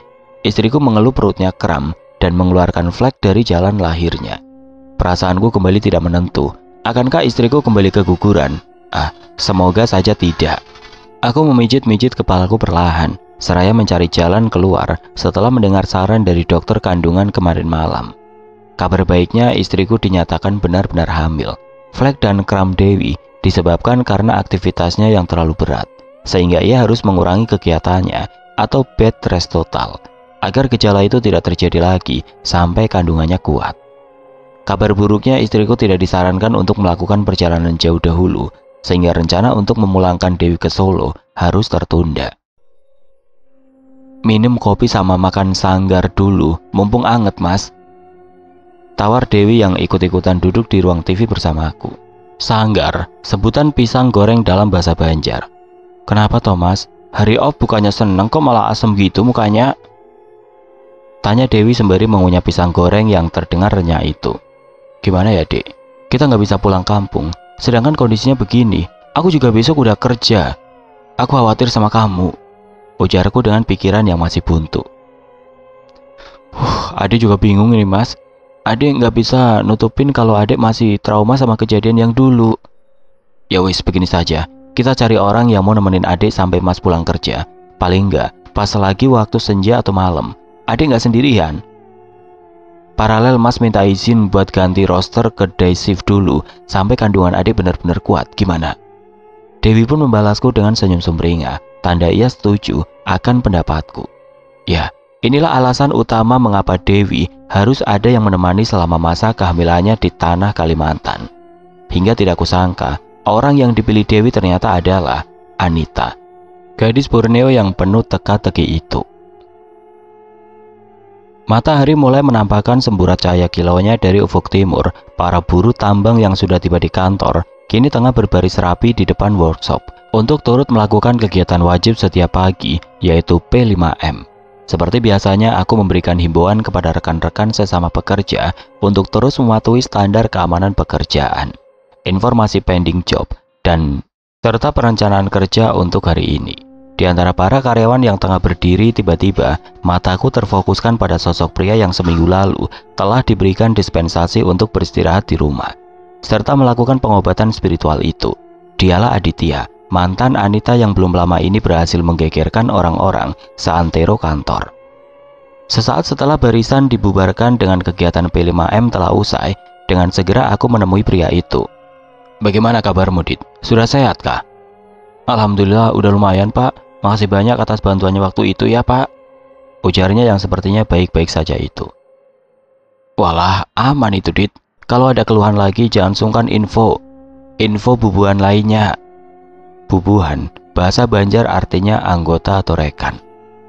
Istriku mengeluh perutnya kram dan mengeluarkan flek dari jalan lahirnya. Perasaanku kembali tidak menentu. Akankah istriku kembali keguguran? Semoga saja tidak. Aku memijit-mijit kepalaku perlahan, seraya mencari jalan keluar setelah mendengar saran dari dokter kandungan kemarin malam. Kabar baiknya, istriku dinyatakan benar-benar hamil. Flek dan kram Dewi disebabkan karena aktivitasnya yang terlalu berat, sehingga ia harus mengurangi kegiatannya atau bed rest total, agar gejala itu tidak terjadi lagi sampai kandungannya kuat. Kabar buruknya, istriku tidak disarankan untuk melakukan perjalanan jauh dahulu, sehingga rencana untuk memulangkan Dewi ke Solo harus tertunda. Minum kopi sama makan sanggar dulu, mumpung anget mas, tawar Dewi yang ikut-ikutan duduk di ruang TV bersamaku. Sanggar, sebutan pisang goreng dalam bahasa Banjar. Kenapa Thomas? Hari off bukannya seneng kok malah asem gitu mukanya? Tanya Dewi sembari mengunyah pisang goreng yang terdengar renyah itu. Gimana ya dek? Kita nggak bisa pulang kampung, sedangkan kondisinya begini. Aku juga besok udah kerja. Aku khawatir sama kamu, ujarku dengan pikiran yang masih buntu. Adik juga bingung ini mas. Adik nggak bisa nutupin kalau adik masih trauma sama kejadian yang dulu. Ya wis, begini saja. Kita cari orang yang mau nemenin adik sampai mas pulang kerja. Paling nggak pas lagi waktu senja atau malam. Adik nggak sendirian. Paralel mas minta izin buat ganti roster ke day shift dulu sampai kandungan adik benar-benar kuat. Gimana? Dewi pun membalasku dengan senyum sumringah. Tanda ia setuju akan pendapatku. Ya, inilah alasan utama mengapa Dewi harus ada yang menemani selama masa kehamilannya di tanah Kalimantan. Hingga tidak kusangka, orang yang dipilih Dewi ternyata adalah Anita, gadis Borneo yang penuh teka-teki itu. Matahari mulai menampakkan semburat cahaya kilaunya dari ufuk timur. Para buruh tambang yang sudah tiba di kantor kini tengah berbaris rapi di depan workshop untuk turut melakukan kegiatan wajib setiap pagi, yaitu P5M. Seperti biasanya, aku memberikan himbauan kepada rekan-rekan sesama pekerja untuk terus mematuhi standar keamanan pekerjaan, informasi pending job, dan serta perencanaan kerja untuk hari ini. Di antara para karyawan yang tengah berdiri, tiba-tiba mataku terfokuskan pada sosok pria yang seminggu lalu telah diberikan dispensasi untuk beristirahat di rumah, serta melakukan pengobatan spiritual itu. Dialah Aditya, mantan Anita yang belum lama ini berhasil menggegerkan orang-orang seantero kantor. Sesaat setelah barisan dibubarkan dengan kegiatan P5M telah usai, dengan segera aku menemui pria itu. Bagaimana kabarmu, Dit? Sudah sehat kah? Alhamdulillah udah lumayan pak, makasih banyak atas bantuannya waktu itu ya pak, ujarnya yang sepertinya baik-baik saja itu. Walah, aman itu Dit, kalau ada keluhan lagi jangan sungkan info bubuhan lainnya. Bubuhan, bahasa Banjar artinya anggota atau rekan.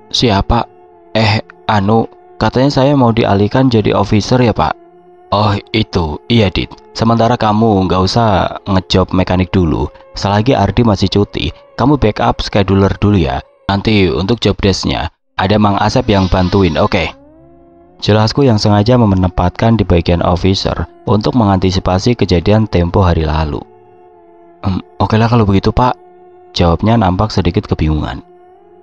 Siapa? Katanya saya mau dialihkan jadi officer ya pak. Oh itu, iya Dit. Sementara kamu nggak usah ngejob mekanik dulu. Selagi Ardi masih cuti, kamu backup scheduler dulu ya. Nanti untuk job desk-nya ada Mang Asep yang bantuin, oke? Jelasku yang sengaja menempatkan di bagian officer untuk mengantisipasi kejadian tempo hari lalu. Oke lah kalau begitu pak, jawabnya nampak sedikit kebingungan.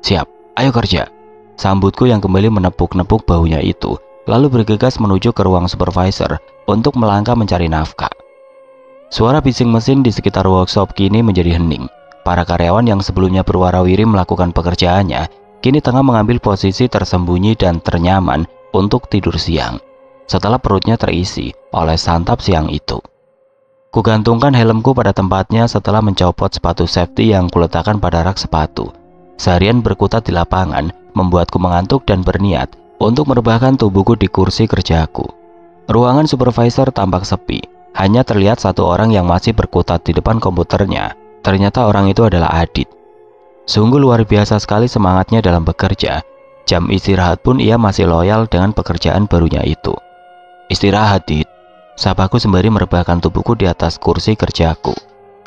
Siap, ayo kerja. Sambutku yang kembali menepuk-nepuk bahunya itu, lalu bergegas menuju ke ruang supervisor untuk melangkah mencari nafkah. Suara bising mesin di sekitar workshop kini menjadi hening. Para karyawan yang sebelumnya berwarawiri melakukan pekerjaannya, kini tengah mengambil posisi tersembunyi dan ternyaman untuk tidur siang, setelah perutnya terisi oleh santap siang itu. Kugantungkan helmku pada tempatnya setelah mencopot sepatu safety yang kuletakkan pada rak sepatu. Seharian berkutat di lapangan membuatku mengantuk dan berniat untuk merebahkan tubuhku di kursi kerjaku. Ruangan supervisor tampak sepi, hanya terlihat satu orang yang masih berkutat di depan komputernya. Ternyata orang itu adalah Adit. Sungguh luar biasa sekali semangatnya dalam bekerja. Jam istirahat pun ia masih loyal dengan pekerjaan barunya itu. Istirahat Dit, sapaku sembari merebahkan tubuhku di atas kursi kerjaku.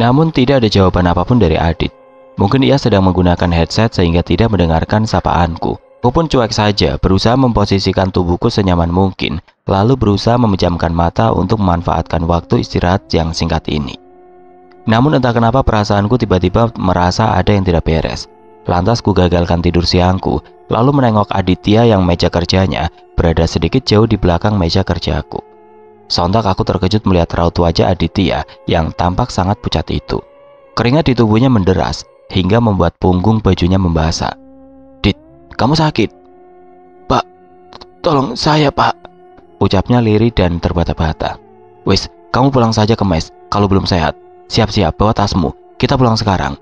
Namun tidak ada jawaban apapun dari Adit. Mungkin ia sedang menggunakan headset sehingga tidak mendengarkan sapaanku. Aku pun cuek saja, berusaha memposisikan tubuhku senyaman mungkin, lalu berusaha memejamkan mata untuk memanfaatkan waktu istirahat yang singkat ini. Namun entah kenapa perasaanku tiba-tiba merasa ada yang tidak beres. Lantas ku gagalkan tidur siangku, lalu menengok Aditya yang meja kerjanya berada sedikit jauh di belakang meja kerjaku. Sontak aku terkejut melihat raut wajah Aditya yang tampak sangat pucat itu. Keringat di tubuhnya menderas hingga membuat punggung bajunya membasah. "Dit, kamu sakit?" "Pak, tolong saya, Pak," ucapnya lirih dan terbata-bata. "Wis, kamu pulang saja ke mes kalau belum sehat. Siap-siap, bawa tasmu, kita pulang sekarang."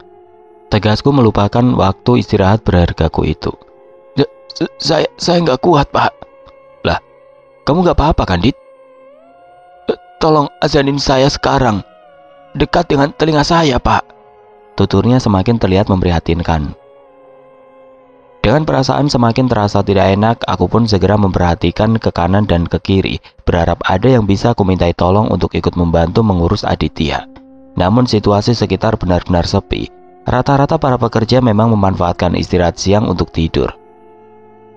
Tegasku melupakan waktu istirahat berhargaku itu. Saya nggak kuat, Pak." "Lah, kamu nggak apa-apa kan, Dit?" "Tolong azanin saya sekarang. Dekat dengan telinga saya, Pak." Tuturnya semakin terlihat memprihatinkan. Dengan perasaan semakin terasa tidak enak, aku pun segera memperhatikan ke kanan dan ke kiri, berharap ada yang bisa kumintai tolong untuk ikut membantu mengurus Aditya. Namun situasi sekitar benar-benar sepi. Rata-rata para pekerja memang memanfaatkan istirahat siang untuk tidur.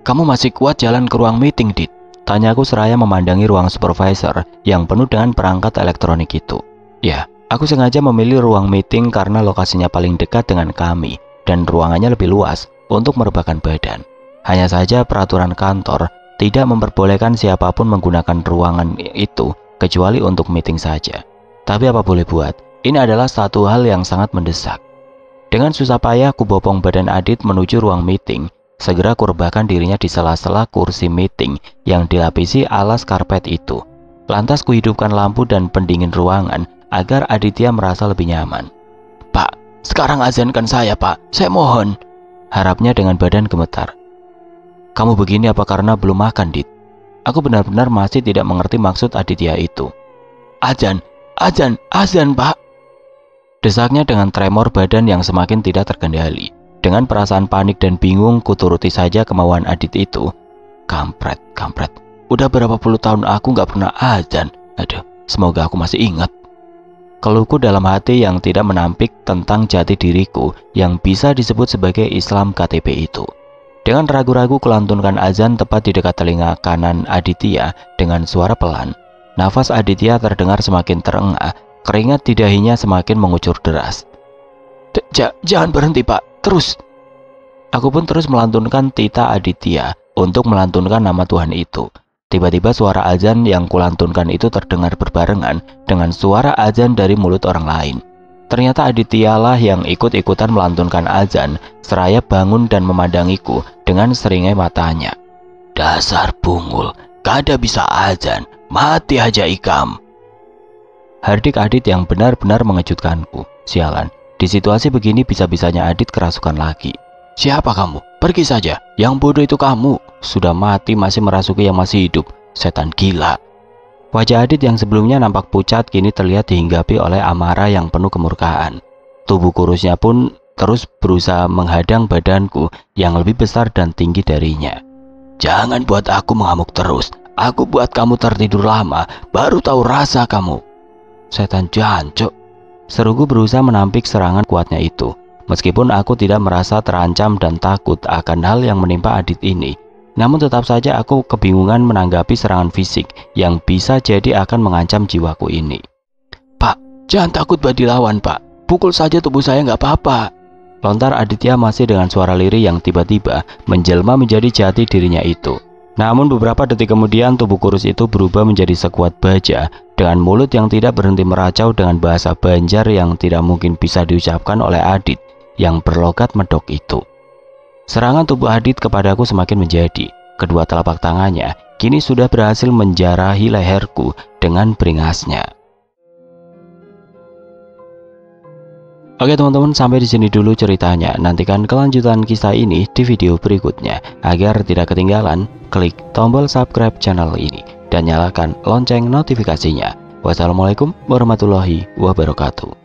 "Kamu masih kuat jalan ke ruang meeting, Dit?" tanyaku seraya memandangi ruang supervisor yang penuh dengan perangkat elektronik itu. "Ya, aku sengaja memilih ruang meeting karena lokasinya paling dekat dengan kami dan ruangannya lebih luas untuk merebahkan badan. Hanya saja peraturan kantor tidak memperbolehkan siapapun menggunakan ruangan itu kecuali untuk meeting saja. Tapi apa boleh buat, ini adalah satu hal yang sangat mendesak." Dengan susah payah kubopong badan Adit menuju ruang meeting. Segera kurebahkan dirinya di sela-sela kursi meeting yang dilapisi alas karpet itu. Lantas kuhidupkan lampu dan pendingin ruangan agar Aditya merasa lebih nyaman. "Pak, sekarang azankan saya, Pak. Saya mohon," harapnya dengan badan gemetar. "Kamu begini apa karena belum makan, Dit?" Aku benar-benar masih tidak mengerti maksud Aditya itu. Azan, Pak," desaknya dengan tremor badan yang semakin tidak terkendali. Dengan perasaan panik dan bingung, kuturuti saja kemauan Adit itu. Kampret. Udah berapa puluh tahun aku nggak pernah azan. Aduh, semoga aku masih ingat. Keluhku dalam hati yang tidak menampik tentang jati diriku yang bisa disebut sebagai Islam KTP itu. Dengan ragu-ragu kulantunkan azan tepat di dekat telinga kanan Aditya dengan suara pelan. Nafas Aditya terdengar semakin terengah, keringat di dahinya semakin mengucur deras. Jangan berhenti, Pak. Terus." Aku pun terus melantunkan tita Aditya untuk melantunkan nama Tuhan itu. Tiba-tiba suara azan yang kulantunkan itu terdengar berbarengan dengan suara azan dari mulut orang lain. Ternyata Aditya lah yang ikut-ikutan melantunkan azan, seraya bangun dan memandangiku dengan seringai matanya. "Dasar bungul, kada bisa azan, mati aja ikam." Hardik Adit yang benar-benar mengejutkanku. Sialan, di situasi begini bisa-bisanya Adit kerasukan lagi. "Siapa kamu? Pergi saja. Yang bodoh itu kamu. Sudah mati masih merasuki yang masih hidup. Setan gila." Wajah Adit yang sebelumnya nampak pucat kini terlihat dihinggapi oleh amarah yang penuh kemurkaan. Tubuh kurusnya pun terus berusaha menghadang badanku yang lebih besar dan tinggi darinya. "Jangan buat aku mengamuk terus. Aku buat kamu tertidur lama, baru tahu rasa kamu." "Setan jancuk," seruku berusaha menampik serangan kuatnya itu. Meskipun aku tidak merasa terancam dan takut akan hal yang menimpa Adit ini, namun tetap saja aku kebingungan menanggapi serangan fisik yang bisa jadi akan mengancam jiwaku ini. "Pak, jangan takut buat dilawan, Pak. Pukul saja tubuh saya nggak apa-apa," lontar Aditya masih dengan suara lirih yang tiba-tiba menjelma menjadi jati dirinya itu. Namun beberapa detik kemudian tubuh kurus itu berubah menjadi sekuat baja dengan mulut yang tidak berhenti meracau dengan bahasa Banjar yang tidak mungkin bisa diucapkan oleh Adit yang berlogat medok itu. Serangan tubuh Adit kepadaku semakin menjadi. Kedua telapak tangannya kini sudah berhasil menjarahi leherku dengan beringasnya. Oke teman-teman, sampai di sini dulu ceritanya. Nantikan kelanjutan kisah ini di video berikutnya. Agar tidak ketinggalan, klik tombol subscribe channel ini dan nyalakan lonceng notifikasinya. Wassalamualaikum warahmatullahi wabarakatuh.